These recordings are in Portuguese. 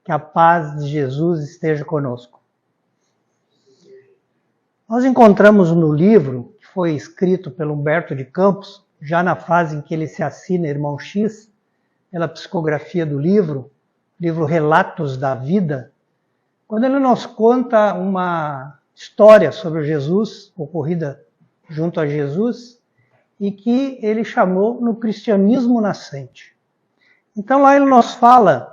Que a paz de Jesus esteja conosco. Nós encontramos no livro, que foi escrito pelo Humberto de Campos, já na fase em que ele se assina Irmão X, pela psicografia do livro Relatos da Vida, quando ele nos conta uma história sobre Jesus, ocorrida junto a Jesus, e que ele chamou no cristianismo nascente. Então lá ele nos fala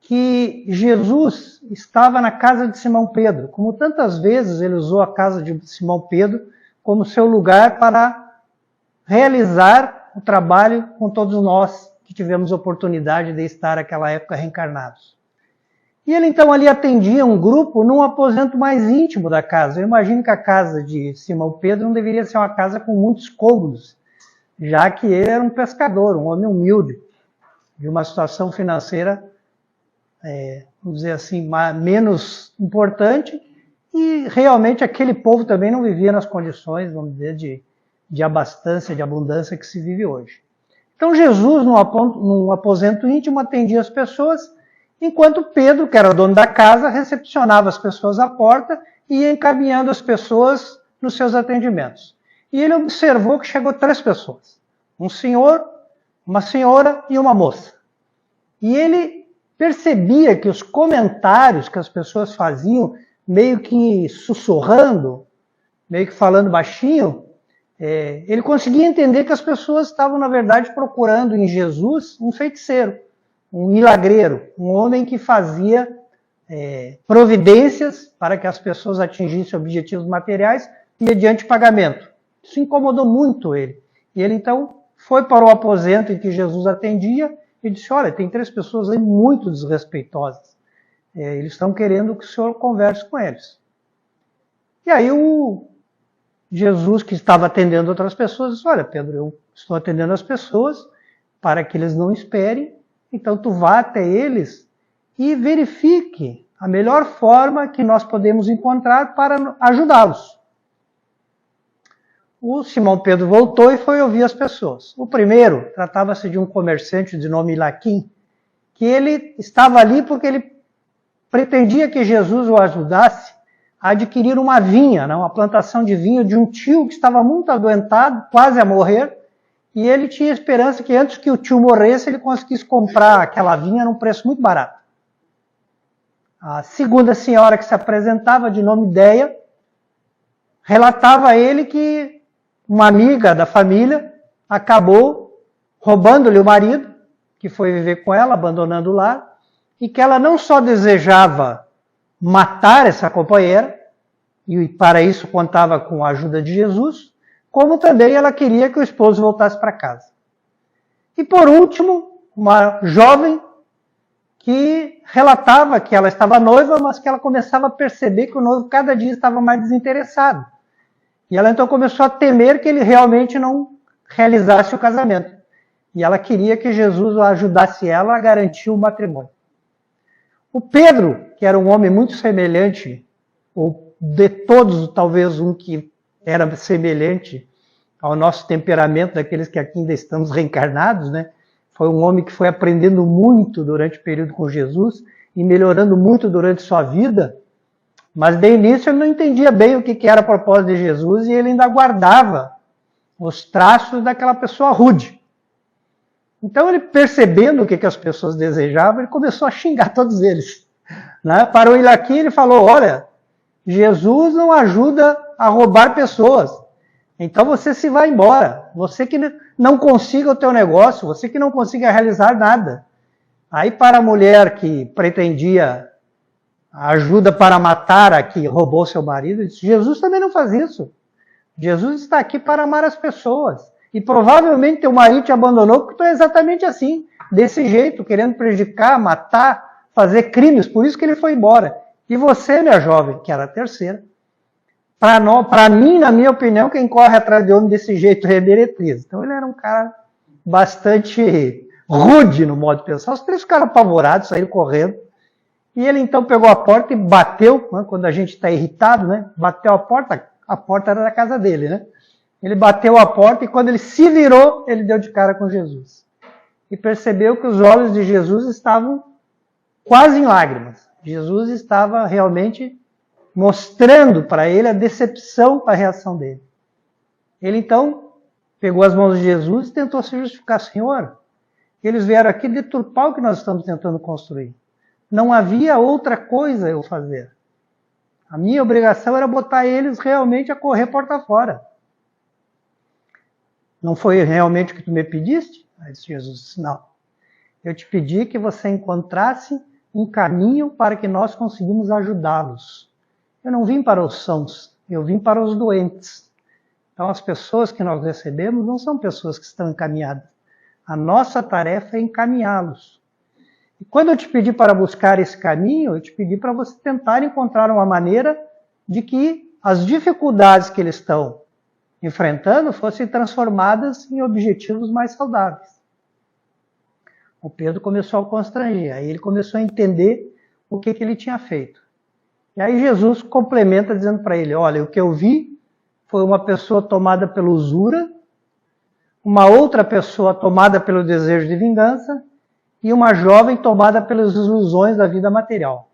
que Jesus estava na casa de Simão Pedro, como tantas vezes ele usou a casa de Simão Pedro como seu lugar para realizar o trabalho com todos nós que tivemos oportunidade de estar naquela época reencarnados. E ele então ali atendia um grupo num aposento mais íntimo da casa. Eu imagino que a casa de Simão Pedro não deveria ser uma casa com muitos cômodos, já que ele era um pescador, um homem humilde, de uma situação financeira vamos dizer assim, menos importante, e realmente aquele povo também não vivia nas condições, vamos dizer, de abastança, de abundância que se vive hoje. Então Jesus, num aposento íntimo, atendia as pessoas, enquanto Pedro, que era o dono da casa, recepcionava as pessoas à porta e ia encaminhando as pessoas nos seus atendimentos. E ele observou que chegou 3 pessoas, um senhor, uma senhora e uma moça. E ele percebia que os comentários que as pessoas faziam, meio que sussurrando, meio que falando baixinho, ele conseguia entender que as pessoas estavam, na verdade, procurando em Jesus um feiticeiro, um milagreiro, um homem que fazia providências para que as pessoas atingissem objetivos materiais mediante pagamento. Isso incomodou muito ele. E ele, então, foi para o aposento em que Jesus atendia e disse, olha, tem 3 pessoas aí muito desrespeitosas. Eles estão querendo que o senhor converse com eles. E aí o Jesus, que estava atendendo outras pessoas, disse, olha, Pedro, eu estou atendendo as pessoas para que eles não esperem, então tu vá até eles e verifique a melhor forma que nós podemos encontrar para ajudá-los. O Simão Pedro voltou e foi ouvir as pessoas. O primeiro tratava-se de um comerciante de nome Ilaquim, que ele estava ali porque ele pretendia que Jesus o ajudasse a adquirir uma vinha, uma plantação de vinho de um tio que estava muito adoentado, quase a morrer, e ele tinha esperança que antes que o tio morresse ele conseguisse comprar aquela vinha num preço muito barato. A segunda senhora que se apresentava, de nome Deia, relatava a ele que uma amiga da família acabou roubando-lhe o marido, que foi viver com ela, abandonando o lar, e que ela não só desejava matar essa companheira, e para isso contava com a ajuda de Jesus, como também ela queria que o esposo voltasse para casa. E por último, uma jovem que relatava que ela estava noiva, mas que ela começava a perceber que o noivo cada dia estava mais desinteressado. E ela então começou a temer que ele realmente não realizasse o casamento. E ela queria que Jesus ajudasse ela a garantir o matrimônio. O Pedro, que era um homem muito semelhante, ou de todos, talvez um que era semelhante ao nosso temperamento, daqueles que aqui ainda estamos reencarnados, né? Foi um homem que foi aprendendo muito durante o período com Jesus e melhorando muito durante sua vida. Mas de início ele não entendia bem o que era a propósito de Jesus e ele ainda guardava os traços daquela pessoa rude. Então ele, percebendo o que as pessoas desejavam, ele começou a xingar todos eles. Parou ele aqui e ele falou, olha, Jesus não ajuda a roubar pessoas. Então você se vai embora. Você que não consiga o teu negócio, você que não consiga realizar nada. Aí para a mulher que pretendia ajuda para matar a que roubou seu marido, disse, Jesus também não faz isso. Jesus está aqui para amar as pessoas. E provavelmente teu marido te abandonou porque tu é exatamente assim, desse jeito, querendo prejudicar, matar, fazer crimes. Por isso que ele foi embora. E você, minha jovem, que era a terceira, para mim, na minha opinião, quem corre atrás de homem desse jeito é meretriz. Então ele era um cara bastante rude no modo de pensar. Os 3 ficaram apavorados, saíram correndo. E ele então pegou a porta e bateu, quando a gente está irritado, bateu a porta era da casa dele, Ele bateu a porta e quando ele se virou, ele deu de cara com Jesus. E percebeu que os olhos de Jesus estavam quase em lágrimas. Jesus estava realmente mostrando para ele a decepção com a reação dele. Ele então pegou as mãos de Jesus e tentou se justificar. Senhor, eles vieram aqui deturpar o que nós estamos tentando construir. Não havia outra coisa eu fazer. A minha obrigação era botar eles realmente a correr porta fora. Não foi realmente o que tu me pediste? Aí Jesus disse, não. Eu te pedi que você encontrasse um caminho para que nós conseguimos ajudá-los. Eu não vim para os sãos, eu vim para os doentes. Então as pessoas que nós recebemos não são pessoas que estão encaminhadas. A nossa tarefa é encaminhá-los. E quando eu te pedi para buscar esse caminho, eu te pedi para você tentar encontrar uma maneira de que as dificuldades que eles estão enfrentando fossem transformadas em objetivos mais saudáveis. O Pedro começou a constranger, aí ele começou a entender o que ele tinha feito. E aí Jesus complementa dizendo para ele, olha, o que eu vi foi uma pessoa tomada pela usura, uma outra pessoa tomada pelo desejo de vingança e uma jovem tomada pelas ilusões da vida material.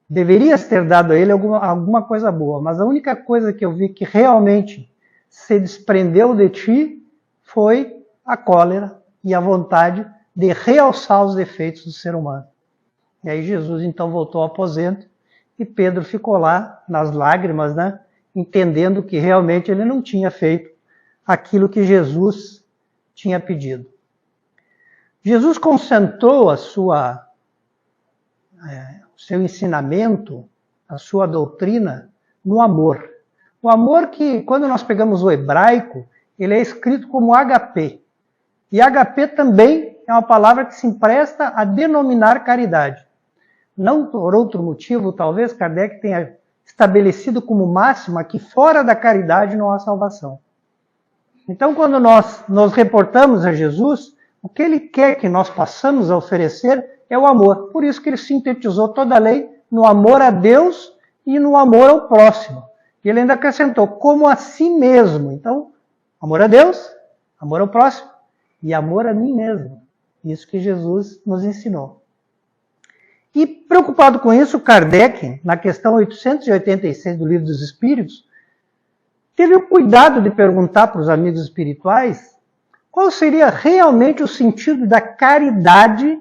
Deverias ter dado a ele alguma coisa boa, mas a única coisa que eu vi que realmente se desprendeu de ti foi a cólera e a vontade de realçar os defeitos do ser humano. E aí Jesus então voltou ao aposento e Pedro ficou lá nas lágrimas, né, entendendo que realmente ele não tinha feito aquilo que Jesus tinha pedido. Jesus concentrou o seu ensinamento, a sua doutrina, no amor. O amor que, quando nós pegamos o hebraico, ele é escrito como HP. E HP também é uma palavra que se empresta a denominar caridade. Não por outro motivo, talvez Kardec tenha estabelecido como máxima que fora da caridade não há salvação. Então, quando nós nos reportamos a Jesus, o que ele quer que nós possamos oferecer é o amor. Por isso que ele sintetizou toda a lei no amor a Deus e no amor ao próximo. E ele ainda acrescentou, como a si mesmo. Então, amor a Deus, amor ao próximo e amor a mim mesmo. Isso que Jesus nos ensinou. E preocupado com isso, Kardec, na questão 886 do Livro dos Espíritos, teve o cuidado de perguntar para os amigos espirituais qual seria realmente o sentido da caridade,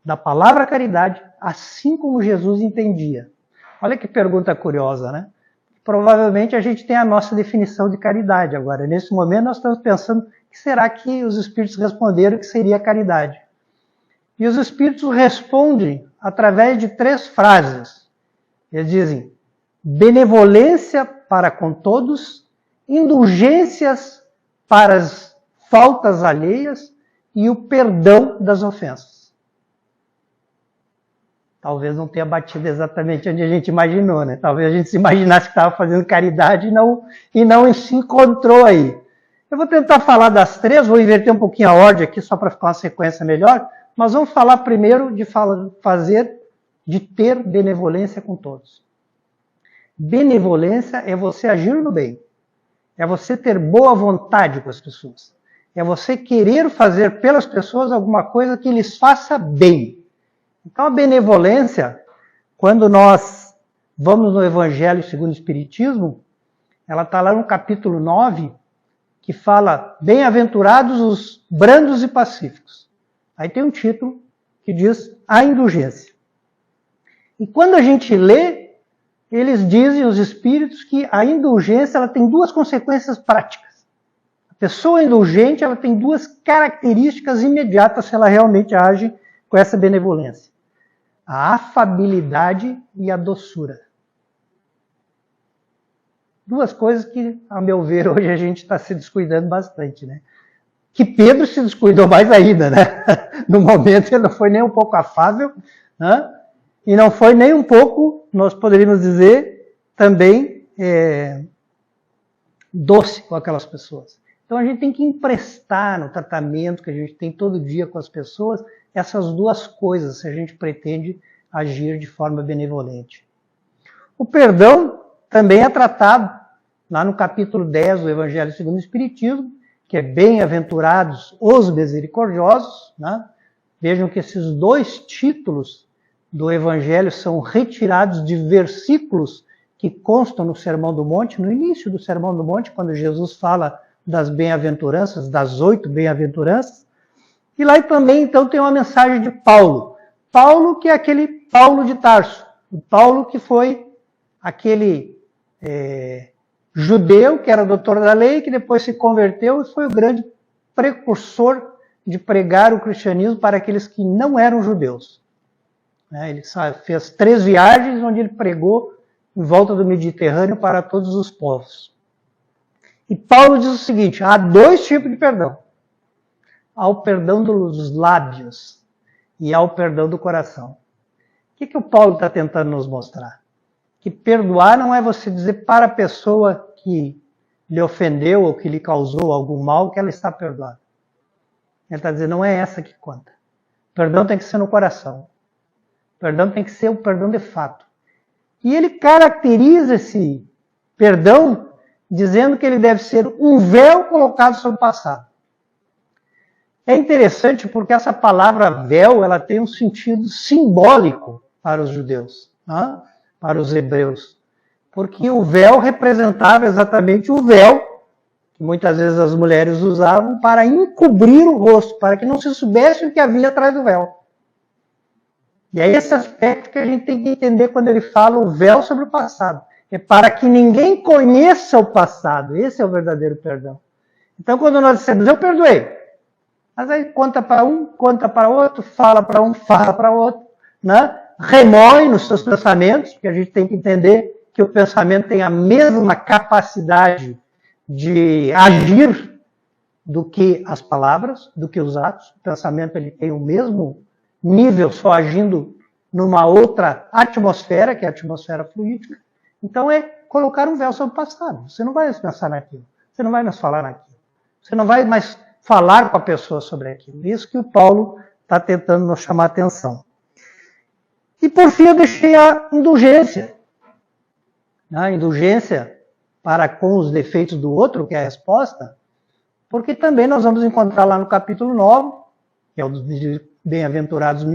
da palavra caridade, assim como Jesus entendia. Olha que pergunta curiosa, né? Provavelmente a gente tem a nossa definição de caridade agora. Nesse momento nós estamos pensando, o que será que os espíritos responderam que seria caridade? E os espíritos respondem através de 3 frases. Eles dizem, benevolência para com todos, indulgências para as faltas alheias e o perdão das ofensas. Talvez não tenha batido exatamente onde a gente imaginou, né? Talvez a gente se imaginasse que estava fazendo caridade e não se encontrou aí. Eu vou tentar falar das 3, vou inverter um pouquinho a ordem aqui só para ficar uma sequência melhor, mas vamos falar primeiro de ter benevolência com todos. Benevolência é você agir no bem. É você ter boa vontade com as pessoas. É você querer fazer pelas pessoas alguma coisa que lhes faça bem. Então a benevolência, quando nós vamos no Evangelho segundo o Espiritismo, ela está lá no capítulo 9, que fala, bem-aventurados os brandos e pacíficos. Aí tem um título que diz, a indulgência. E quando a gente lê, eles dizem, os espíritos, que a indulgência ela tem 2 consequências práticas. A pessoa indulgente ela tem 2 características imediatas se ela realmente age com essa benevolência. A afabilidade e a doçura. 2 coisas que, a meu ver, hoje a gente está se descuidando bastante, né? Que Pedro se descuidou mais ainda, né? No momento ele não foi nem um pouco afável, né? E não foi nem um pouco, nós poderíamos dizer, também doce com aquelas pessoas. Então a gente tem que emprestar no tratamento que a gente tem todo dia com as pessoas essas 2 coisas, se a gente pretende agir de forma benevolente. O perdão também é tratado lá no capítulo 10 do Evangelho segundo o Espiritismo, que é bem-aventurados os misericordiosos, né? Vejam que esses dois títulos do Evangelho são retirados de versículos que constam no Sermão do Monte, no início do Sermão do Monte, quando Jesus fala das bem-aventuranças, das 8 bem-aventuranças. E lá também, então, tem uma mensagem de Paulo. Paulo, que é aquele Paulo de Tarso. O Paulo que foi aquele judeu, que era doutor da lei, que depois se converteu e foi o grande precursor de pregar o cristianismo para aqueles que não eram judeus. Ele fez 3 viagens onde ele pregou em volta do Mediterrâneo para todos os povos. E Paulo diz o seguinte: há 2 tipos de perdão. Há o perdão dos lábios e há o perdão do coração. O que o Paulo está tentando nos mostrar? Que perdoar não é você dizer para a pessoa que lhe ofendeu ou que lhe causou algum mal que ela está perdoada. Ele está dizendo, não é essa que conta. Perdão tem que ser no coração. Perdão tem que ser o perdão de fato. E ele caracteriza esse perdão dizendo que ele deve ser um véu colocado sobre o passado. É interessante porque essa palavra véu, ela tem um sentido simbólico para os judeus, para os hebreus. Porque o véu representava exatamente o véu que muitas vezes as mulheres usavam para encobrir o rosto, para que não se soubesse o que havia atrás do véu. E é esse aspecto que a gente tem que entender quando ele fala o véu sobre o passado. É para que ninguém conheça o passado. Esse é o verdadeiro perdão. Então, quando nós dissemos, eu perdoei, mas aí conta para um, conta para outro, fala para um, fala para outro, remói nos seus pensamentos, porque a gente tem que entender que o pensamento tem a mesma capacidade de agir do que as palavras, do que os atos. O pensamento ele tem o mesmo nível, só agindo numa outra atmosfera, que é a atmosfera fluídica. Então é colocar um véu sobre o passado. Você não vai mais pensar naquilo, você não vai mais falar naquilo, você não vai mais falar com a pessoa sobre aquilo. Isso que o Paulo está tentando nos chamar a atenção. E por fim eu deixei a indulgência. A indulgência para com os defeitos do outro, que é a resposta, porque também nós vamos encontrar lá no capítulo 9, que é o dos bem-aventurados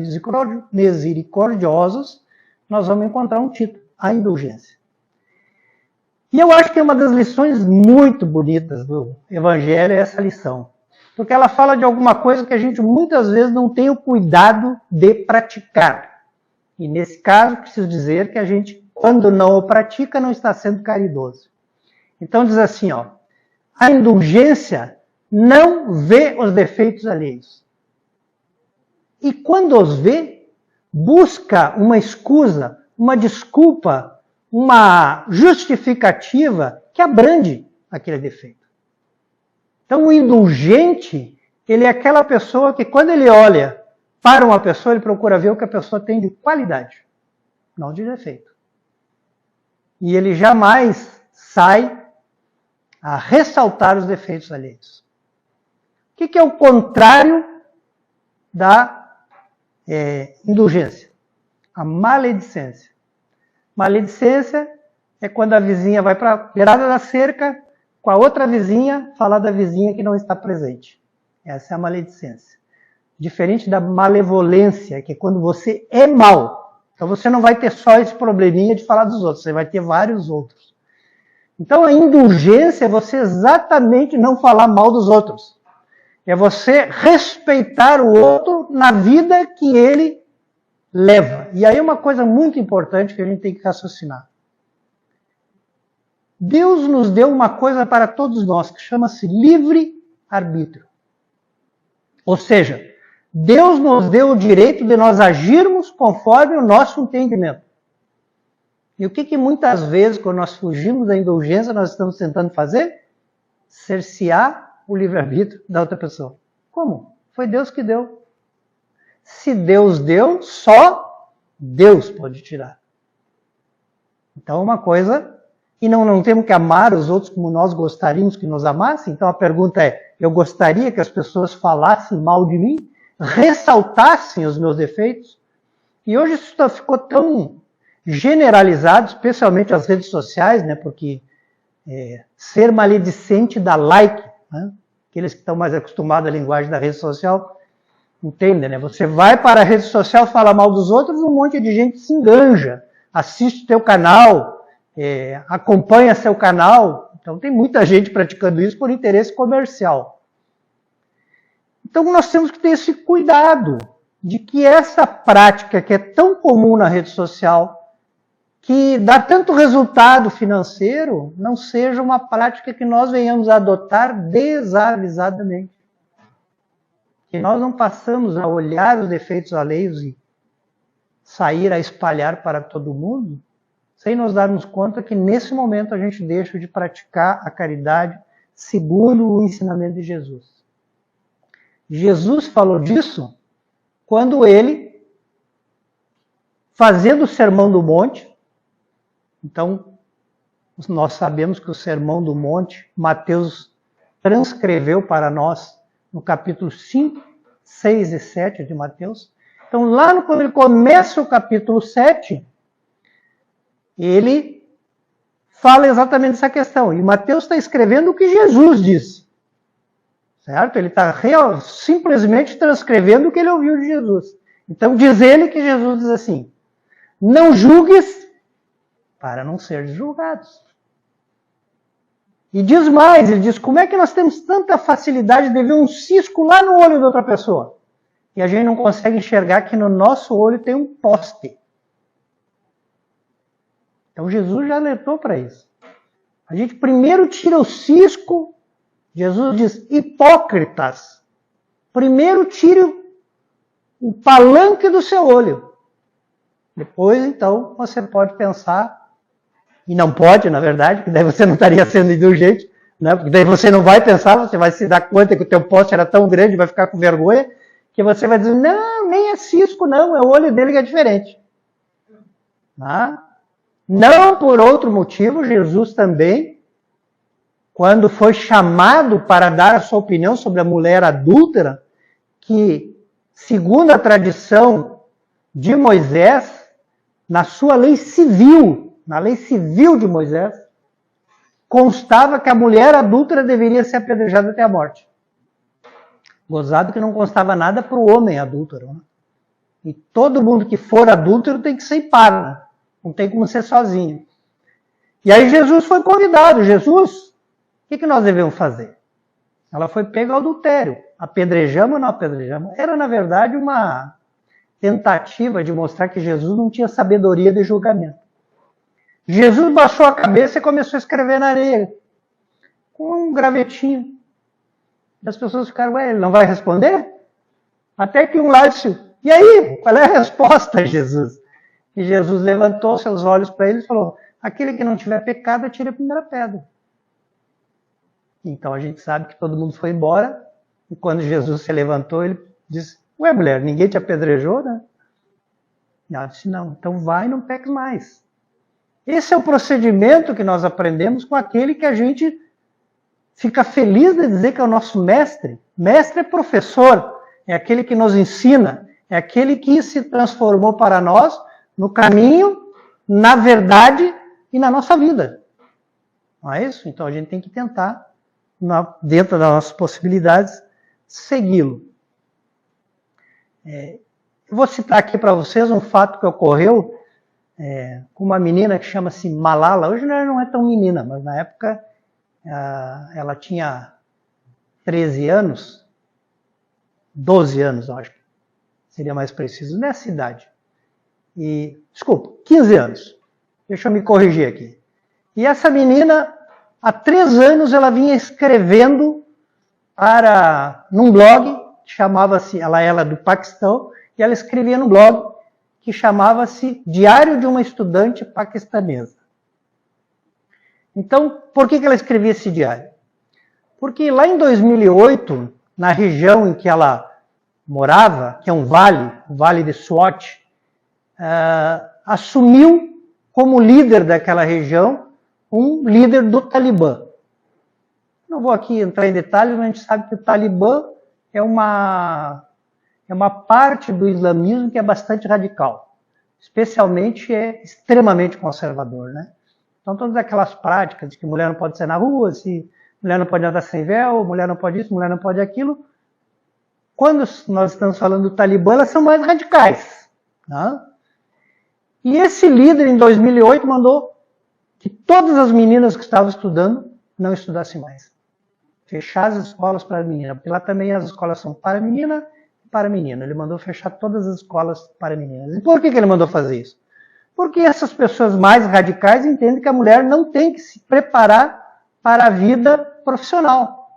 misericordiosos, nós vamos encontrar um título, a indulgência. E eu acho que é uma das lições muito bonitas do Evangelho é essa lição. Porque ela fala de alguma coisa que a gente muitas vezes não tem o cuidado de praticar. E nesse caso, preciso dizer que a gente, quando não o pratica, não está sendo caridoso. Então diz assim, a indulgência não vê os defeitos alheios. E quando os vê, busca uma escusa, uma desculpa, uma justificativa que abrande aquele defeito. Então o indulgente, ele é aquela pessoa que quando ele olha para uma pessoa, ele procura ver o que a pessoa tem de qualidade, não de defeito. E ele jamais sai a ressaltar os defeitos alheios. O que é o contrário da indulgência? A maledicência. Maledicência é quando a vizinha vai para a beirada da cerca com a outra vizinha falar da vizinha que não está presente. Essa é a maledicência. Diferente da malevolência, que é quando você é mau. Então você não vai ter só esse probleminha de falar dos outros, você vai ter vários outros. Então a indulgência é você exatamente não falar mal dos outros. É você respeitar o outro na vida que ele leva. E aí uma coisa muito importante que a gente tem que raciocinar. Deus nos deu uma coisa para todos nós, que chama-se livre-arbítrio. Ou seja, Deus nos deu o direito de nós agirmos conforme o nosso entendimento. E o que muitas vezes, quando nós fugimos da indulgência, nós estamos tentando fazer? Cercear o livre-arbítrio da outra pessoa. Como? Foi Deus que deu. Se Deus deu, só Deus pode tirar. Então uma coisa... E não temos que amar os outros como nós gostaríamos que nos amassem. Então a pergunta é, eu gostaria que as pessoas falassem mal de mim? Ressaltassem os meus defeitos? E hoje isso ficou tão generalizado, especialmente as redes sociais, porque ser maledicente dá like. Aqueles que estão mais acostumados à linguagem da rede social. Entende, né? Você vai para a rede social, fala mal dos outros, um monte de gente se enganja, assiste teu canal, acompanha seu canal. Então tem muita gente praticando isso por interesse comercial. Então nós temos que ter esse cuidado de que essa prática que é tão comum na rede social, que dá tanto resultado financeiro, não seja uma prática que nós venhamos a adotar desavisadamente. Que nós não passamos a olhar os defeitos alheios e sair a espalhar para todo mundo, sem nos darmos conta que nesse momento a gente deixa de praticar a caridade segundo o ensinamento de Jesus. Jesus falou disso quando ele, fazendo o Sermão do Monte, então nós sabemos que o Sermão do Monte, Mateus transcreveu para nós no capítulo 5, 6 e 7 de Mateus. Então lá quando ele começa o capítulo 7, ele fala exatamente essa questão. E Mateus está escrevendo o que Jesus disse. Certo? Ele está simplesmente transcrevendo o que ele ouviu de Jesus. Então diz ele que Jesus diz assim: não julgues para não seres julgados. E diz mais, ele diz, como é que nós temos tanta facilidade de ver um cisco lá no olho de outra pessoa? E a gente não consegue enxergar que no nosso olho tem um poste. Então Jesus já alertou para isso. A gente primeiro tira o cisco, Jesus diz, hipócritas. Primeiro tire o palanque do seu olho. Depois, então, você pode pensar, e não pode, na verdade, que daí você não estaria sendo indulgente, né? Porque daí você não vai pensar, você vai se dar conta que o teu poste era tão grande, vai ficar com vergonha, que você vai dizer, não, nem é cisco, não, é o olho dele que é diferente. Tá? Não por outro motivo, Jesus também, quando foi chamado para dar a sua opinião sobre a mulher adúltera, que, segundo a tradição de Moisés, na sua lei civil, na lei civil de Moisés, constava que a mulher adúltera deveria ser apedrejada até a morte. Gozado que não constava nada para o homem adúltero. Né? E todo mundo que for adúltero tem que ser par, né? Não tem como ser sozinho. E aí Jesus foi convidado. Jesus, o que nós devemos fazer? Ela foi pega ao adultério. Apedrejamos ou não apedrejamos? Era, na verdade, uma tentativa de mostrar que Jesus não tinha sabedoria de julgamento. Jesus baixou a cabeça e começou a escrever na areia, com um gravetinho. E as pessoas ficaram, ué, ele não vai responder? Até que um lá disse, e aí, qual é a resposta, Jesus? E Jesus levantou seus olhos para ele e falou, aquele que não tiver pecado, atire a primeira pedra. Então a gente sabe que todo mundo foi embora, e quando Jesus se levantou, ele disse, ué, mulher, ninguém te apedrejou, né? E ela disse, não, então vai e não peques mais. Esse é o procedimento que nós aprendemos com aquele que a gente fica feliz de dizer que é o nosso mestre. Mestre é professor, é aquele que nos ensina, é aquele que se transformou para nós no caminho, na verdade e na nossa vida. Não é isso? Então a gente tem que tentar, dentro das nossas possibilidades, segui-lo. Eu vou citar aqui para vocês um fato que ocorreu com uma menina que chama-se Malala. Hoje ela não é tão menina, mas na época ela tinha 13 anos, 12 anos, eu acho que seria mais preciso, nessa idade. Desculpa, 15 anos. Deixa eu me corrigir aqui. E essa menina, há 3 anos, ela vinha escrevendo num blog que chamava-se, ela era do Paquistão, e ela escrevia no blog que chamava-se Diário de uma Estudante Paquistanesa. Então, por que ela escrevia esse diário? Porque lá em 2008, na região em que ela morava, que é um vale, o Vale de Swat, assumiu como líder daquela região um líder do Talibã. Não vou aqui entrar em detalhes, mas a gente sabe que o Talibã é uma parte do islamismo que é bastante radical. Especialmente é extremamente conservador, né? Então todas aquelas práticas de que mulher não pode sair na rua, se mulher não pode andar sem véu, mulher não pode isso, mulher não pode aquilo, quando nós estamos falando do Talibã, elas são mais radicais. Tá? E esse líder, em 2008, mandou que todas as meninas que estavam estudando não estudassem mais. Fechar as escolas para menina, porque lá também as escolas são para menina e para menino. Ele mandou fechar todas as escolas para meninas. E por que ele mandou fazer isso? Porque essas pessoas mais radicais entendem que a mulher não tem que se preparar para a vida profissional.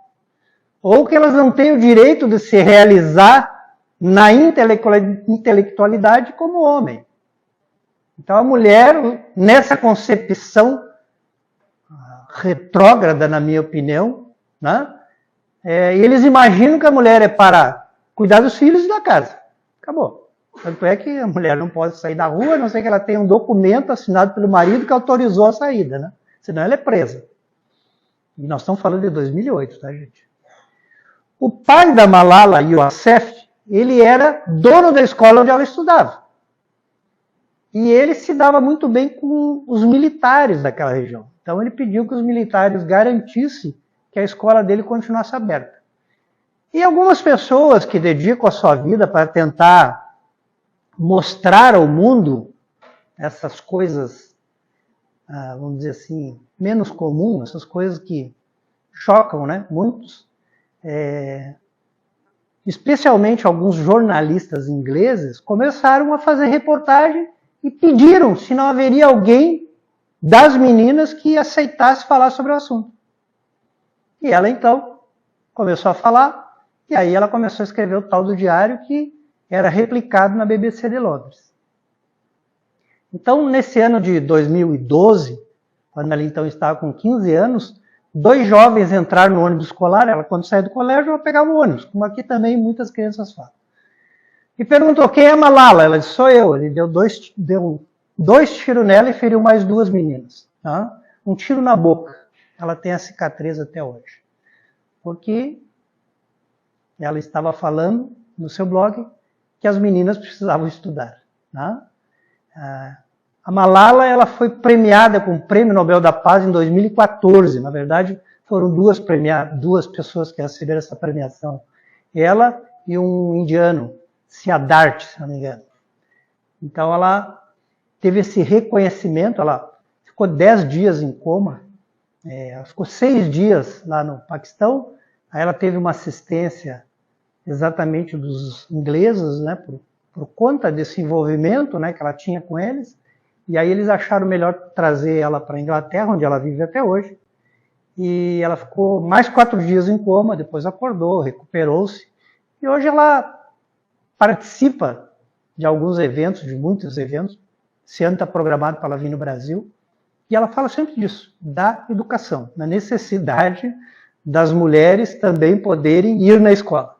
Ou que elas não têm o direito de se realizar na intelectualidade como homem. Então a mulher, nessa concepção retrógrada, na minha opinião, né, eles imaginam que a mulher é para cuidar dos filhos e da casa. Acabou. Tanto é que a mulher não pode sair da rua, a não ser que ela tenha um documento assinado pelo marido que autorizou a saída, né? Senão ela é presa. E nós estamos falando de 2008, tá, gente? O pai da Malala Yousafzai, ele era dono da escola onde ela estudava. E ele se dava muito bem com os militares daquela região. Então ele pediu que os militares garantissem que a escola dele continuasse aberta. E algumas pessoas que dedicam a sua vida para tentar mostrar ao mundo essas coisas, vamos dizer assim, menos comuns, essas coisas que chocam, né, muitos, especialmente alguns jornalistas ingleses, começaram a fazer reportagem e pediram se não haveria alguém das meninas que aceitasse falar sobre o assunto. E ela então começou a falar, e aí ela começou a escrever o tal do diário que era replicado na BBC de Londres. Então, nesse ano de 2012, quando ela então estava com 15 anos, 2 jovens entraram no ônibus escolar. Ela, quando saía do colégio, ela pegava o ônibus, como aqui também muitas crianças fazem. E perguntou, quem é Malala? Ela disse, sou eu. Ele deu dois tiros nela e feriu mais 2 meninas. Tá? Um tiro na boca. Ela tem a cicatriz até hoje. Porque ela estava falando no seu blog que as meninas precisavam estudar. Tá? A Malala, ela foi premiada com o Prêmio Nobel da Paz em 2014. Na verdade, foram duas pessoas que receberam essa premiação. Ela e um indiano, Siddhartha, se não me engano. Então ela teve esse reconhecimento, ela ficou 10 dias em coma, ela ficou 6 dias lá no Paquistão, aí ela teve uma assistência exatamente dos ingleses, né, por conta desse envolvimento, né, que ela tinha com eles, e aí eles acharam melhor trazer ela para a Inglaterra, onde ela vive até hoje, e ela ficou mais 4 dias em coma, depois acordou, recuperou-se, e hoje ela participa de alguns eventos, de muitos eventos. Esse ano está programado para ela vir no Brasil, e ela fala sempre disso, da educação, da necessidade das mulheres também poderem ir na escola.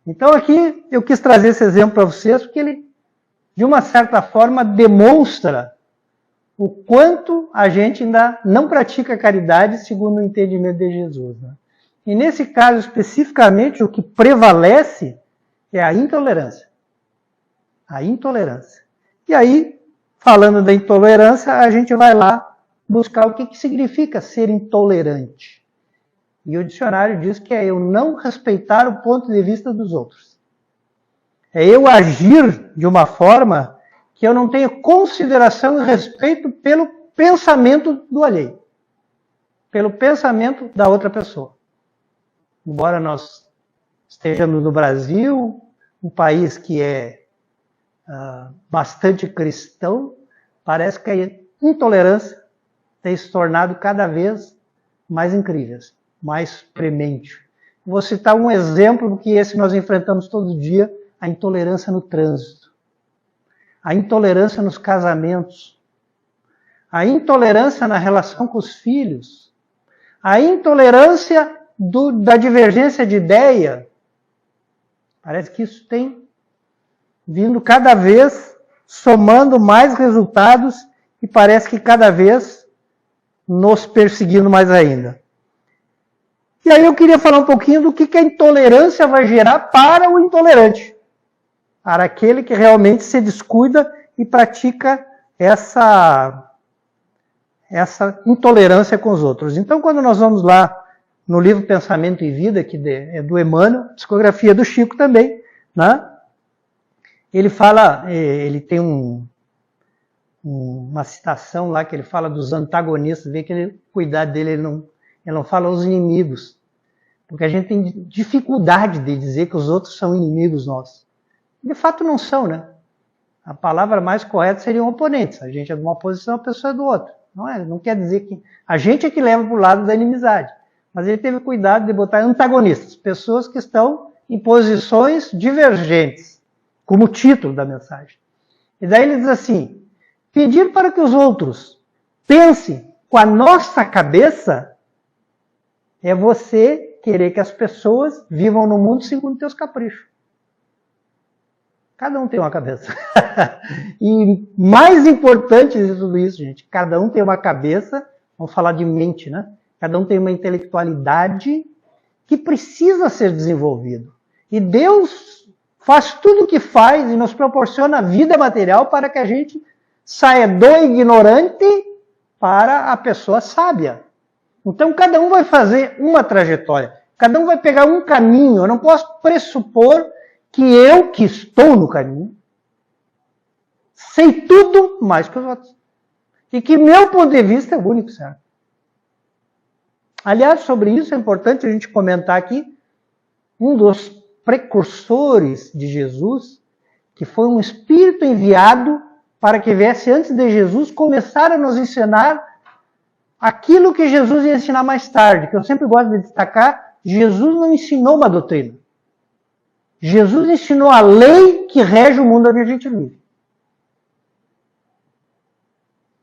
Então aqui eu quis trazer esse exemplo para vocês, porque ele, de uma certa forma, demonstra o quanto a gente ainda não pratica caridade segundo o entendimento de Jesus. Né? E nesse caso especificamente, o que prevalece é a intolerância. A intolerância. E aí, falando da intolerância, a gente vai lá buscar o que significa ser intolerante. E o dicionário diz que é eu não respeitar o ponto de vista dos outros. É eu agir de uma forma que eu não tenho consideração e respeito pelo pensamento do alheio. Pelo pensamento da outra pessoa. Embora nós estejamos no Brasil, um país que é bastante cristão, parece que a intolerância tem se tornado cada vez mais incrível, mais premente. Vou citar um exemplo que esse nós enfrentamos todo dia, a intolerância no trânsito, a intolerância nos casamentos, a intolerância na relação com os filhos, a intolerância da divergência de ideia. Parece que isso tem vindo cada vez somando mais resultados e parece que cada vez nos perseguindo mais ainda. E aí eu queria falar um pouquinho do que a intolerância vai gerar para o intolerante. Para aquele que realmente se descuida e pratica essa intolerância com os outros. Então, quando nós vamos lá no livro Pensamento e Vida, que é do Emmanuel, psicografia do Chico também, né? Ele fala, ele tem uma citação lá que ele fala dos antagonistas, vê que ele, cuidado dele, ele não fala os inimigos, porque a gente tem dificuldade de dizer que os outros são inimigos nossos. De fato não são, né? A palavra mais correta seriam oponentes. A gente é de uma posição, a pessoa é do outro. Não quer dizer que... A gente é que leva para o lado da inimizade. Mas ele teve cuidado de botar antagonistas, pessoas que estão em posições divergentes, como título da mensagem. E daí ele diz assim, pedir para que os outros pensem com a nossa cabeça é você querer que as pessoas vivam no mundo segundo teus caprichos. Cada um tem uma cabeça. E mais importante de tudo isso, gente, cada um tem uma cabeça, vamos falar de mente, né? Cada um tem uma intelectualidade que precisa ser desenvolvido. E Deus faz tudo o que faz e nos proporciona a vida material para que a gente saia do ignorante para a pessoa sábia. Então cada um vai fazer uma trajetória, cada um vai pegar um caminho. Eu não posso pressupor que eu, que estou no caminho, sei tudo mais que os outros. E que meu ponto de vista é o único certo. Aliás, sobre isso é importante a gente comentar aqui, um dos precursores de Jesus, que foi um espírito enviado para que viesse antes de Jesus começar a nos ensinar aquilo que Jesus ia ensinar mais tarde, que eu sempre gosto de destacar, Jesus não ensinou uma doutrina. Jesus ensinou a lei que rege o mundo onde a gente vive.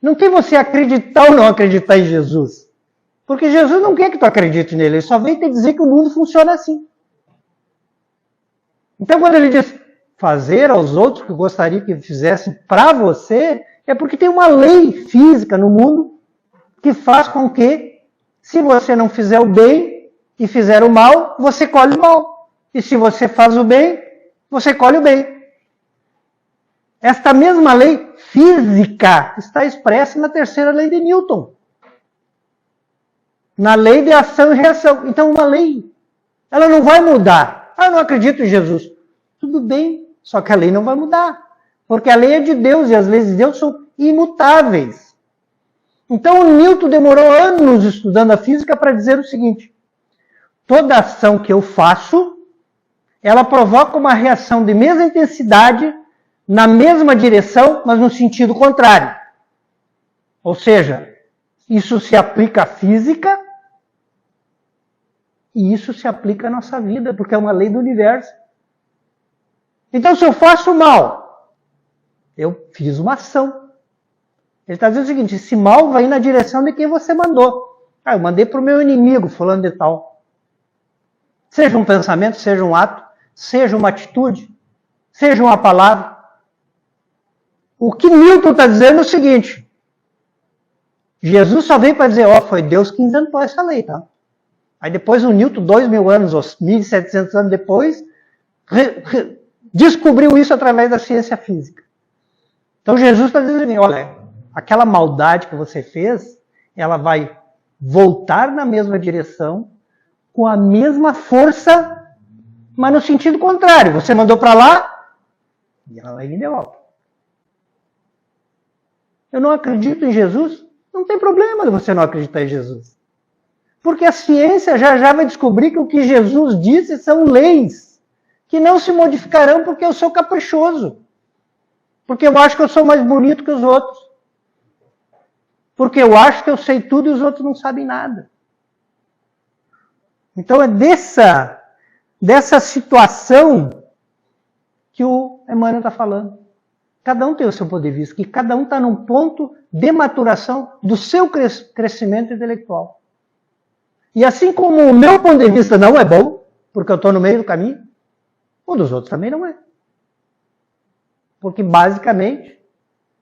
Não tem você acreditar ou não acreditar em Jesus. Porque Jesus não quer que tu acredite nele, ele só veio te dizer que o mundo funciona assim. Então quando ele diz fazer aos outros o que gostaria que fizessem para você, é porque tem uma lei física no mundo que faz com que, se você não fizer o bem e fizer o mal, você colhe o mal. E se você faz o bem, você colhe o bem. Esta mesma lei física está expressa na terceira lei de Newton. Na lei de ação e reação. Então uma lei, ela não vai mudar. Eu não acredito em Jesus. Tudo bem, só que a lei não vai mudar. Porque a lei é de Deus e as leis de Deus são imutáveis. Então o Newton demorou anos estudando a física para dizer o seguinte: toda ação que eu faço, ela provoca uma reação de mesma intensidade, na mesma direção, mas no sentido contrário. Ou seja, isso se aplica à física e isso se aplica à nossa vida, porque é uma lei do universo. Então, se eu faço mal, eu fiz uma ação. Ele está dizendo o seguinte: esse mal vai na direção de quem você mandou. Eu mandei para o meu inimigo, fulano de tal. Seja um pensamento, seja um ato, seja uma atitude, seja uma palavra. O que Newton está dizendo é o seguinte: Jesus só veio para dizer, foi Deus que inventou essa lei, tá? Aí depois o Newton, 2000 anos, ou 1700 anos depois, descobriu isso através da ciência física. Então Jesus está dizendo, olha, aquela maldade que você fez, ela vai voltar na mesma direção, com a mesma força, mas no sentido contrário. Você mandou para lá, e ela vai vir de volta. Eu não acredito em Jesus? Não tem problema de você não acreditar em Jesus. Porque a ciência já vai descobrir que o que Jesus disse são leis que não se modificarão porque eu sou caprichoso. Porque eu acho que eu sou mais bonito que os outros. Porque eu acho que eu sei tudo e os outros não sabem nada. Então é dessa situação que o Emmanuel está falando. Cada um tem o seu ponto de vista, que cada um está num ponto de maturação do seu crescimento intelectual. E assim como o meu ponto de vista não é bom, porque eu estou no meio do caminho, o dos outros também não é. Porque basicamente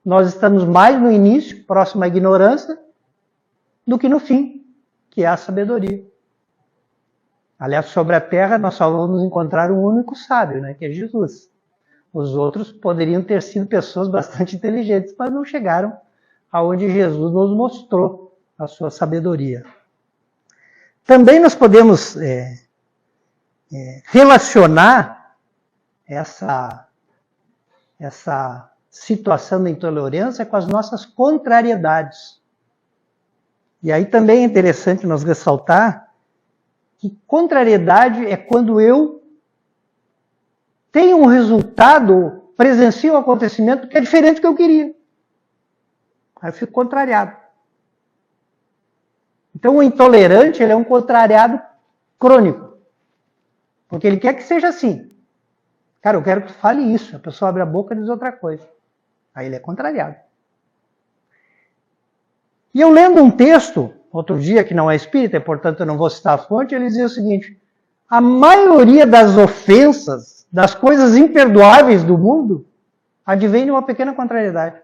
nós estamos mais no início, próximo à ignorância, do que no fim, que é a sabedoria. Aliás, sobre a Terra nós só vamos encontrar um único sábio, né, que é Jesus. Os outros poderiam ter sido pessoas bastante inteligentes, mas não chegaram aonde Jesus nos mostrou a sua sabedoria. também nós podemos relacionar essa situação da intolerância com as nossas contrariedades. E aí também é interessante nós ressaltar que contrariedade é quando eu tenho um resultado, presencio um acontecimento que é diferente do que eu queria. Aí eu fico contrariado. Então o intolerante, ele é um contrariado crônico. Porque ele quer que seja assim. Cara, eu quero que tu fale isso. A pessoa abre a boca e diz outra coisa. Aí ele é contrariado. E eu lendo um texto, outro dia, que não é espírita, portanto eu não vou citar a fonte, ele dizia o seguinte: a maioria das ofensas, das coisas imperdoáveis do mundo, advém de uma pequena contrariedade.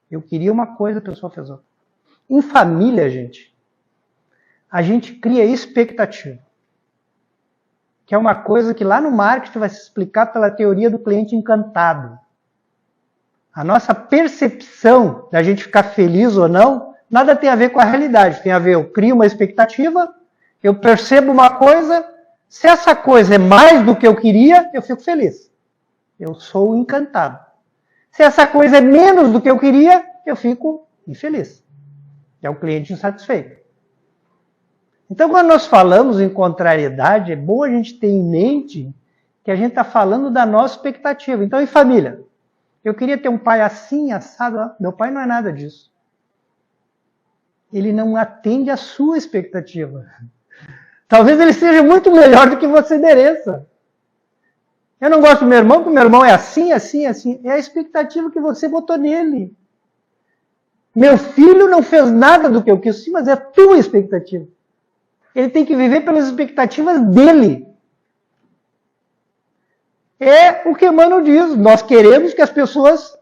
Eu queria uma coisa, a pessoa fez outra. Em família, a gente cria expectativa. Que é uma coisa que lá no marketing vai se explicar pela teoria do cliente encantado. A nossa percepção da gente ficar feliz ou não, nada tem a ver com a realidade. Tem a ver, eu crio uma expectativa, eu percebo uma coisa, se essa coisa é mais do que eu queria, eu fico feliz. Eu sou encantado. Se essa coisa é menos do que eu queria, eu fico infeliz. É o cliente insatisfeito. Então, quando nós falamos em contrariedade, é bom a gente ter em mente que a gente está falando da nossa expectativa. Então, em família, eu queria ter um pai assim, assado. Meu pai não é nada disso. Ele não atende à sua expectativa. Talvez ele seja muito melhor do que você mereça. Eu não gosto do meu irmão, porque o meu irmão é assim, assim, assim. É a expectativa que você botou nele. Meu filho não fez nada do que eu quis, sim, mas é a tua expectativa. Ele tem que viver pelas expectativas dele. É o que Emmanuel diz. Nós queremos que as pessoas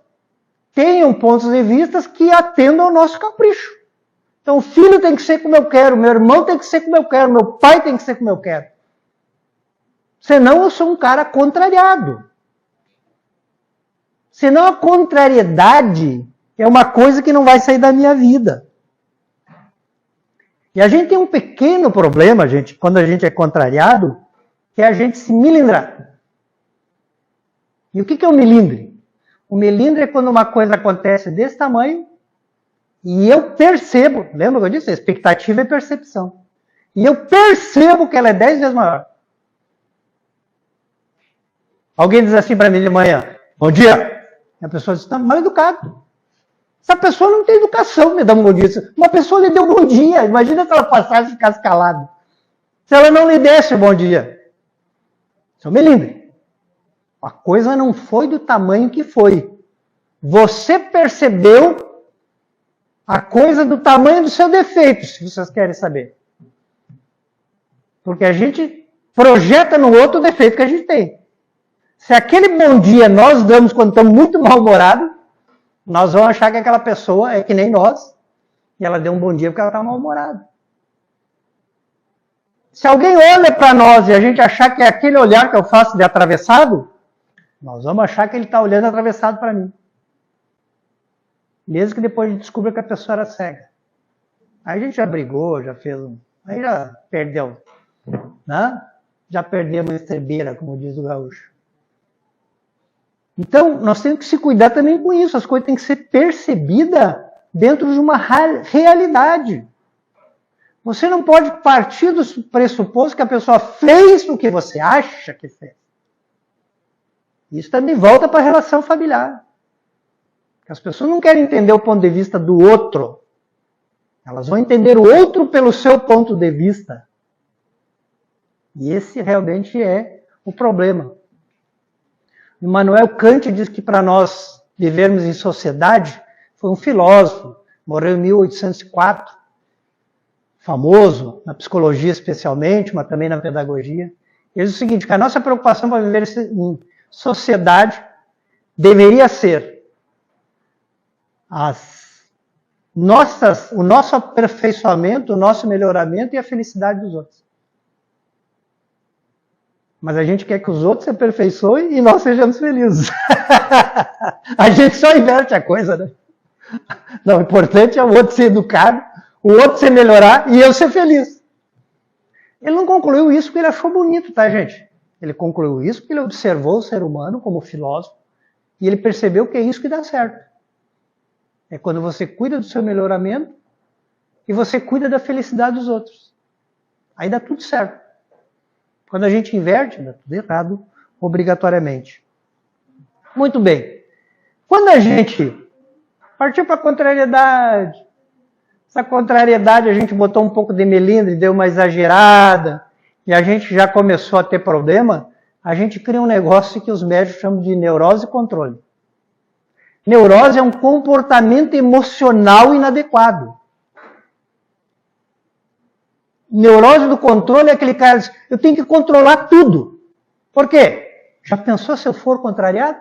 tenham pontos de vista que atendam ao nosso capricho. Então, o filho tem que ser como eu quero, meu irmão tem que ser como eu quero, meu pai tem que ser como eu quero. Senão eu sou um cara contrariado. Senão a contrariedade é uma coisa que não vai sair da minha vida. E a gente tem um pequeno problema, quando a gente é contrariado, que é a gente se melindrar. E o que é o melindre? O melindre é quando uma coisa acontece desse tamanho e eu percebo, lembra que eu disse? A expectativa é percepção. E eu percebo que ela é 10 vezes maior. Alguém diz assim para mim de manhã: bom dia. E a pessoa diz: está mal educado. Essa pessoa não tem educação, me dá um bom dia. Uma pessoa lhe deu bom dia. Imagina se ela passasse e ficasse calada. Se ela não lhe desse o bom dia. Isso é um melindre. A coisa não foi do tamanho que foi. Você percebeu a coisa do tamanho do seu defeito, se vocês querem saber. Porque a gente projeta no outro o defeito que a gente tem. Se aquele bom dia nós damos quando estamos muito mal-humorados, nós vamos achar que aquela pessoa é que nem nós, e ela deu um bom dia porque ela está mal-humorada. Se alguém olha para nós e a gente achar que é aquele olhar que eu faço de atravessado, nós vamos achar que ele está olhando atravessado para mim. Mesmo que depois a gente descubra que a pessoa era cega. Aí a gente já brigou, já fez aí já perdeu. Né? Já perdemos a estrebeira, como diz o gaúcho. Então, nós temos que se cuidar também com isso. As coisas têm que ser percebidas dentro de uma realidade. Você não pode partir do pressuposto que a pessoa fez o que você acha que fez. Isso também volta para a relação familiar. As pessoas não querem entender o ponto de vista do outro. Elas vão entender o outro pelo seu ponto de vista. E esse realmente é o problema. Immanuel Kant diz que para nós vivermos em sociedade, foi um filósofo, morreu em 1804, famoso, na psicologia especialmente, mas também na pedagogia. Ele diz o seguinte, que a nossa preocupação para viver em sociedade deveria ser o nosso aperfeiçoamento, o nosso melhoramento e a felicidade dos outros. Mas a gente quer que os outros se aperfeiçoem e nós sejamos felizes. A gente só inverte a coisa, né? Não, o importante é o outro ser educado, o outro sem melhorar e eu ser feliz. Ele não concluiu isso porque ele achou bonito, tá, gente? Ele concluiu isso porque ele observou o ser humano como filósofo e ele percebeu que é isso que dá certo. É quando você cuida do seu melhoramento e você cuida da felicidade dos outros. Aí dá tudo certo. Quando a gente inverte, dá tudo errado, obrigatoriamente. Muito bem. Quando a gente partiu para a contrariedade, essa contrariedade a gente botou um pouco de melindre, deu uma exagerada, e a gente já começou a ter problema, a gente cria um negócio que os médicos chamam de neurose e controle. Neurose é um comportamento emocional inadequado. Neurose do controle é aquele cara que diz, eu tenho que controlar tudo. Por quê? Já pensou se eu for contrariado?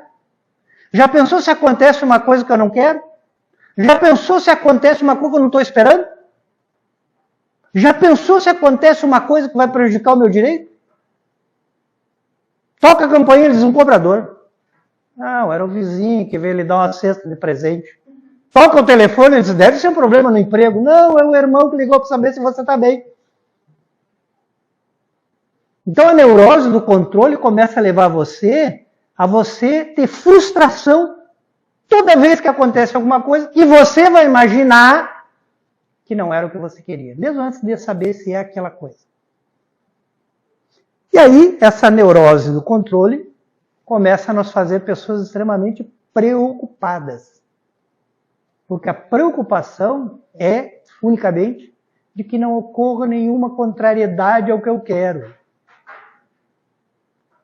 Já pensou se acontece uma coisa que eu não quero? Já pensou se acontece uma coisa que eu não estou esperando? Já pensou se acontece uma coisa que vai prejudicar o meu direito? Toca a campainha e diz um cobrador. Não, era o vizinho que veio lhe dar uma cesta de presente. Toca o telefone e diz, deve ser um problema no emprego. Não, é o irmão que ligou para saber se você está bem. Então a neurose do controle começa a levar você ter frustração toda vez que acontece alguma coisa e você vai imaginar que não era o que você queria, mesmo antes de saber se é aquela coisa. E aí, essa neurose do controle começa a nos fazer pessoas extremamente preocupadas. Porque a preocupação é, unicamente, de que não ocorra nenhuma contrariedade ao que eu quero.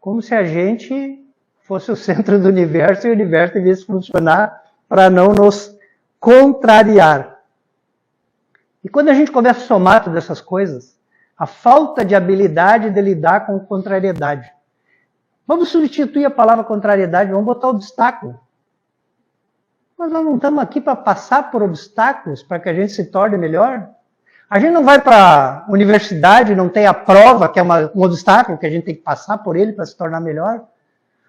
Como se a gente fosse o centro do universo e o universo devesse funcionar para não nos contrariar. E quando a gente começa a somar todas essas coisas, a falta de habilidade de lidar com contrariedade. Vamos substituir a palavra contrariedade, vamos botar obstáculo. Mas nós não estamos aqui para passar por obstáculos para que a gente se torne melhor. A gente não vai para a universidade, não tem a prova, que é um obstáculo, que a gente tem que passar por ele para se tornar melhor.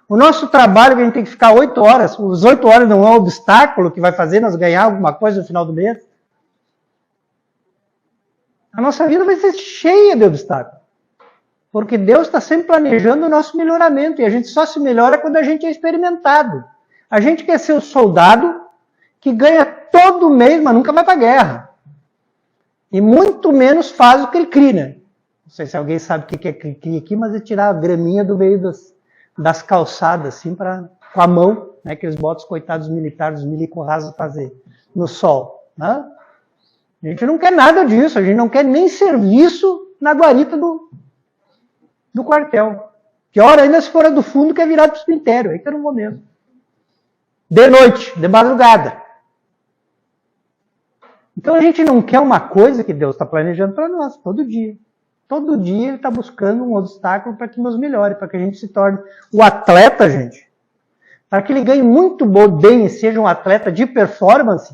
O nosso trabalho, que a gente tem que ficar 8 horas, os 8 horas não é um obstáculo que vai fazer nós ganhar alguma coisa no final do mês. A nossa vida vai ser cheia de obstáculos. Porque Deus está sempre planejando o nosso melhoramento. E a gente só se melhora quando a gente é experimentado. A gente quer ser o soldado que ganha todo mês, mas nunca vai para a guerra. E muito menos faz o cri-cri, né? Não sei se alguém sabe o que é cri-cri aqui, mas é tirar a graminha do meio das calçadas, assim, com a mão, né, que eles botam os coitados militares, os milicorrasos fazer no sol. Né? A gente não quer nada disso, a gente não quer nem serviço na guarita do quartel. Pior ainda se for do fundo, que é virado para o cemitério, aí que eu não vou mesmo. De noite, de madrugada. Então a gente não quer uma coisa que Deus está planejando para nós, todo dia. Todo dia ele está buscando um obstáculo para que nos melhore, para que a gente se torne o atleta, gente. Para que ele ganhe muito bem e seja um atleta de performance,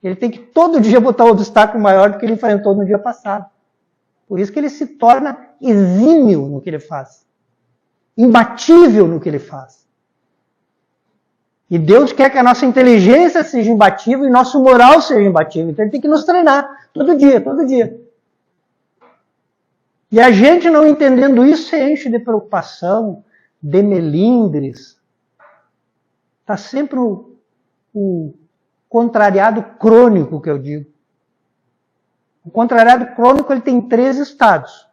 ele tem que todo dia botar um obstáculo maior do que ele enfrentou no dia passado. Por isso que ele se torna exímio no que ele faz. Imbatível no que ele faz. E Deus quer que a nossa inteligência seja imbatível e nosso moral seja imbatível. Então ele tem que nos treinar todo dia, todo dia. E a gente não entendendo isso se enche de preocupação, de melindres. Está sempre o contrariado crônico que eu digo. O contrariado crônico ele tem 3 estados.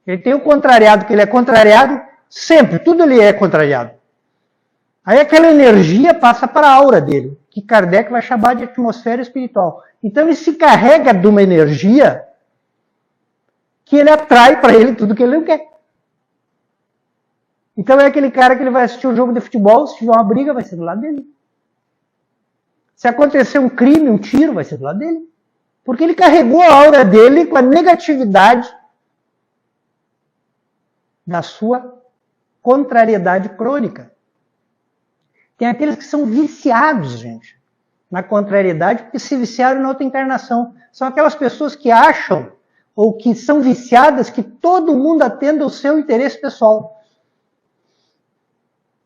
Ele tem o contrariado que ele é contrariado sempre, tudo ele é contrariado. Aí aquela energia passa para a aura dele, que Kardec vai chamar de atmosfera espiritual. Então ele se carrega de uma energia que ele atrai para ele tudo que ele não quer. Então é aquele cara que ele vai assistir um jogo de futebol, se tiver uma briga, vai ser do lado dele. Se acontecer um crime, um tiro, vai ser do lado dele. Porque ele carregou a aura dele com a negatividade da sua contrariedade crônica. Tem aqueles que são viciados, gente, na contrariedade, porque se viciaram na outra encarnação. São aquelas pessoas que acham, ou que são viciadas, que todo mundo atenda ao seu interesse pessoal.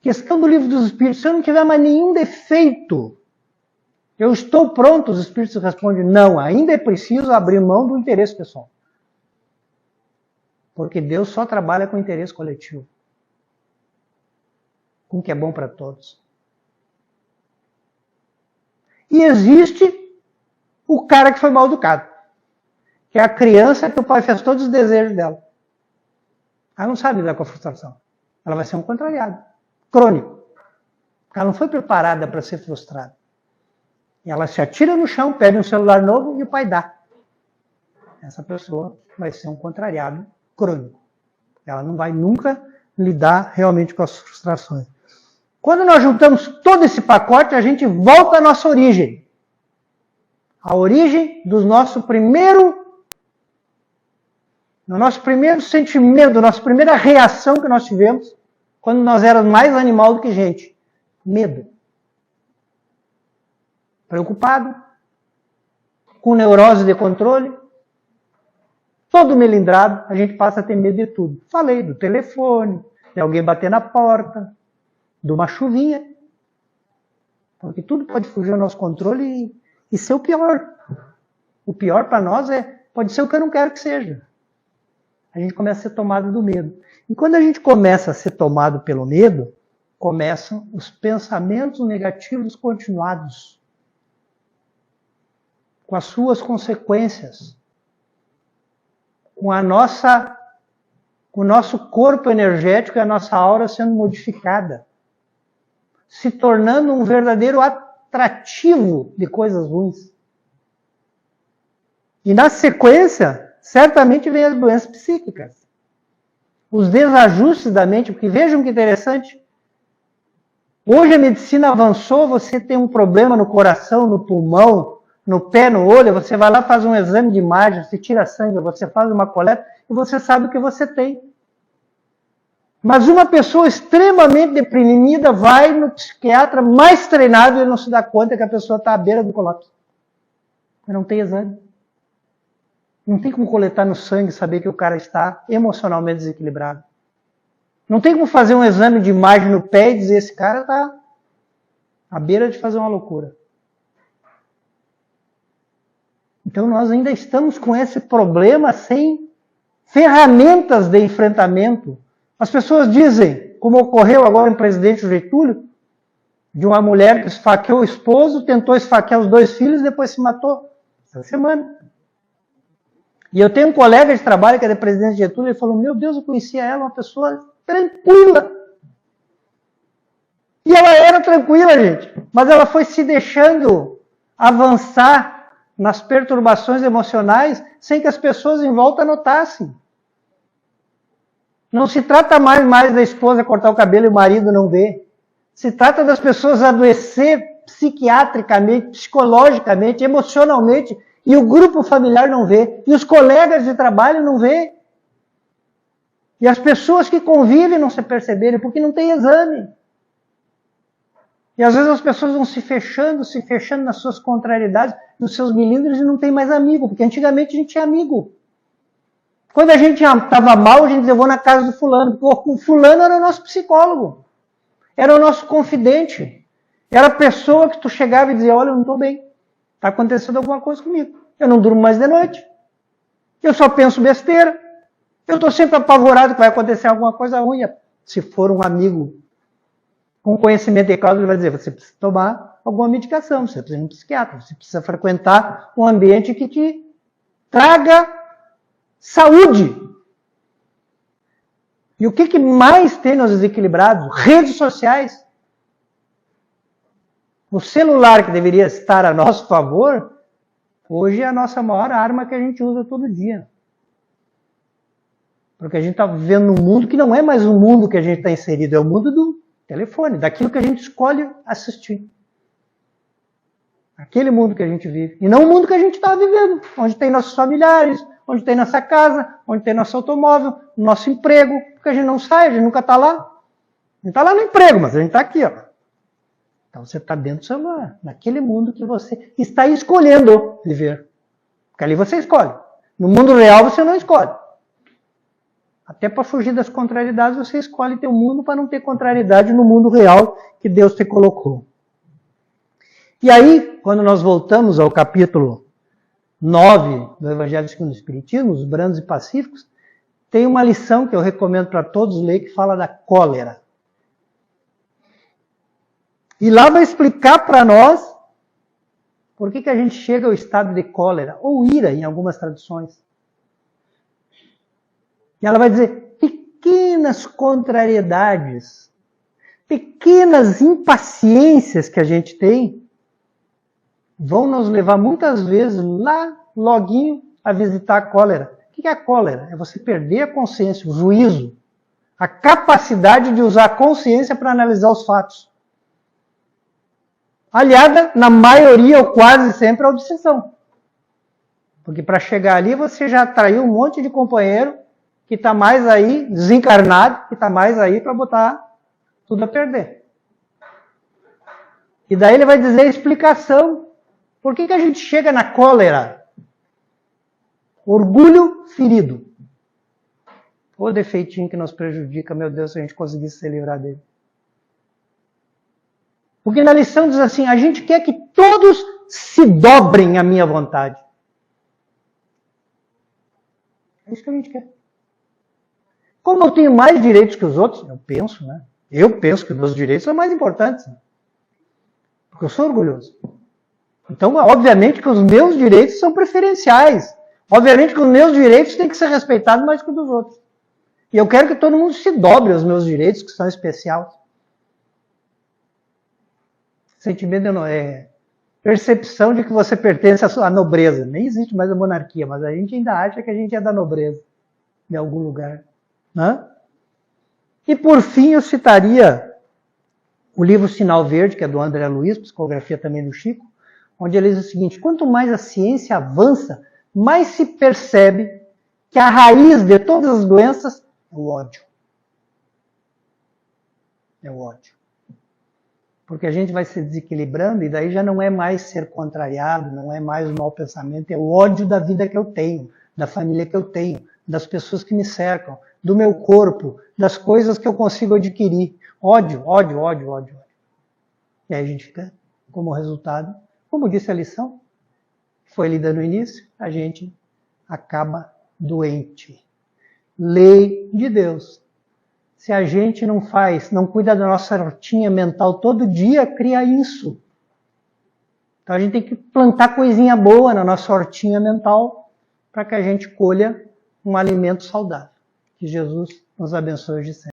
Questão do Livro dos Espíritos, se eu não tiver mais nenhum defeito, Eu estou pronto, os espíritos respondem, não, ainda é preciso abrir mão do interesse pessoal. Porque Deus só trabalha com interesse coletivo. Com o que é bom para todos. E existe o cara que foi mal educado. Que é a criança que o pai fez todos os desejos dela. Ela não sabe lidar com a frustração. Ela vai ser um contrariado. Crônico. Ela não foi preparada para ser frustrada. E ela se atira no chão, pede um celular novo e o pai dá. Essa pessoa vai ser um contrariado crônico. Ela não vai nunca lidar realmente com as frustrações. Quando nós juntamos todo esse pacote, a gente volta à nossa origem. A origem do nosso primeiro sentimento, nossa primeira reação que nós tivemos quando nós éramos mais animal do que gente. Medo. Preocupado, com neurose de controle, todo melindrado, a gente passa a ter medo de tudo. Falei do telefone, de alguém bater na porta, de uma chuvinha, porque tudo pode fugir do nosso controle e ser o pior. O pior para nós pode ser o que eu não quero que seja. A gente começa a ser tomado do medo. E quando a gente começa a ser tomado pelo medo, começam os pensamentos negativos continuados, com as suas consequências, com o nosso corpo energético e a nossa aura sendo modificada, se tornando um verdadeiro atrativo de coisas ruins. E na sequência, certamente vem as doenças psíquicas, os desajustes da mente, porque vejam que interessante, hoje a medicina avançou, você tem um problema no coração, no pulmão, no pé, no olho, você vai lá, faz um exame de imagem, você tira sangue, você faz uma coleta e você sabe o que você tem. Mas uma pessoa extremamente deprimida vai no psiquiatra mais treinado e ele não se dá conta que a pessoa está à beira do colapso. Mas não tem exame. Não tem como coletar no sangue e saber que o cara está emocionalmente desequilibrado. Não tem como fazer um exame de imagem no pé e dizer esse cara está à beira de fazer uma loucura. Então nós ainda estamos com esse problema sem ferramentas de enfrentamento. As pessoas dizem, como ocorreu agora em Presidente Getúlio, de uma mulher que esfaqueou o esposo, tentou esfaquear os 2 filhos e depois se matou. Essa semana. E eu tenho um colega de trabalho que é de Presidente Getúlio, ele falou, meu Deus, eu conhecia ela, uma pessoa tranquila. E ela era tranquila, gente. Mas ela foi se deixando avançar nas perturbações emocionais sem que as pessoas em volta notassem. Não se trata mais da esposa cortar o cabelo e o marido não ver. Se trata das pessoas adoecer psiquiatricamente, psicologicamente, emocionalmente, e o grupo familiar não vê, e os colegas de trabalho não vê. E as pessoas que convivem não se perceberem, porque não tem exame. E às vezes as pessoas vão se fechando nas suas contrariedades, nos seus milímetros e não tem mais amigo, porque antigamente a gente tinha amigo. Quando a gente estava mal, a gente dizia, eu vou na casa do fulano, porque o fulano era o nosso psicólogo, era o nosso confidente, era a pessoa que tu chegava e dizia, olha, eu não estou bem, está acontecendo alguma coisa comigo, eu não durmo mais de noite, eu só penso besteira, eu estou sempre apavorado que vai acontecer alguma coisa ruim. Se for um amigo com conhecimento de causa, ele vai dizer, você precisa tomar alguma medicação, você precisa ir no psiquiatra, você precisa frequentar um ambiente que te traga saúde. E o que mais tem nos desequilibrados? Redes sociais. O celular que deveria estar a nosso favor, hoje é a nossa maior arma que a gente usa todo dia. Porque a gente está vivendo num mundo que não é mais um mundo que a gente está inserido, é o mundo do telefone, daquilo que a gente escolhe assistir. Aquele mundo que a gente vive. E não o mundo que a gente está vivendo, onde tem nossos familiares, onde tem nossa casa, onde tem nosso automóvel, nosso emprego, porque a gente não sai, a gente nunca está lá. A gente está lá no emprego, mas a gente está aqui, ó. Então você está dentro do celular, naquele mundo que você está escolhendo viver. Porque ali você escolhe. No mundo real você não escolhe. Até para fugir das contrariedades, você escolhe ter um mundo para não ter contrariedade no mundo real que Deus te colocou. E aí, quando nós voltamos ao capítulo 9 do Evangelho segundo o Espiritismo, os brandos e pacíficos, tem uma lição que eu recomendo para todos ler, que fala da cólera. E lá vai explicar para nós por que a gente chega ao estado de cólera, ou ira em algumas traduções. E ela vai dizer, pequenas contrariedades, pequenas impaciências que a gente tem, vão nos levar muitas vezes lá, loguinho, a visitar a cólera. O que é a cólera? É você perder a consciência, o juízo, a capacidade de usar a consciência para analisar os fatos. Aliada, na maioria ou quase sempre, a obsessão. Porque para chegar ali você já atraiu um monte de companheiro que está mais aí, desencarnado, que está mais aí para botar tudo a perder. E daí ele vai dizer a explicação. Por que a gente chega na cólera? Orgulho ferido. O defeitinho que nos prejudica, meu Deus, se a gente conseguisse se livrar dele. Porque na lição diz assim, a gente quer que todos se dobrem à minha vontade. É isso que a gente quer. Como eu tenho mais direitos que os outros, eu penso, né? Eu penso que os meus direitos são mais importantes. Né? Porque eu sou orgulhoso. Então, obviamente que os meus direitos são preferenciais. Obviamente que os meus direitos têm que ser respeitados mais que os dos outros. E eu quero que todo mundo se dobre aos meus direitos, que são especiais. Sentimento é percepção de que você pertence à nobreza. Nem existe mais a monarquia, mas a gente ainda acha que a gente é da nobreza, de algum lugar. Né? E por fim eu citaria o livro Sinal Verde, que é do André Luiz, psicografia também do Chico, onde ele diz o seguinte, quanto mais a ciência avança, mais se percebe que a raiz de todas as doenças é o ódio. É o ódio. Porque a gente vai se desequilibrando e daí já não é mais ser contrariado, não é mais o mau pensamento, é o ódio da vida que eu tenho, da família que eu tenho, das pessoas que me cercam, do meu corpo, das coisas que eu consigo adquirir. Ódio, ódio, ódio, ódio. E aí a gente fica, como resultado, como disse a lição, foi lida no início, a gente acaba doente. Lei de Deus. Se a gente não faz, não cuida da nossa hortinha mental todo dia, cria isso. Então a gente tem que plantar coisinha boa na nossa hortinha mental para que a gente colha um alimento saudável. Que Jesus nos abençoe de sempre.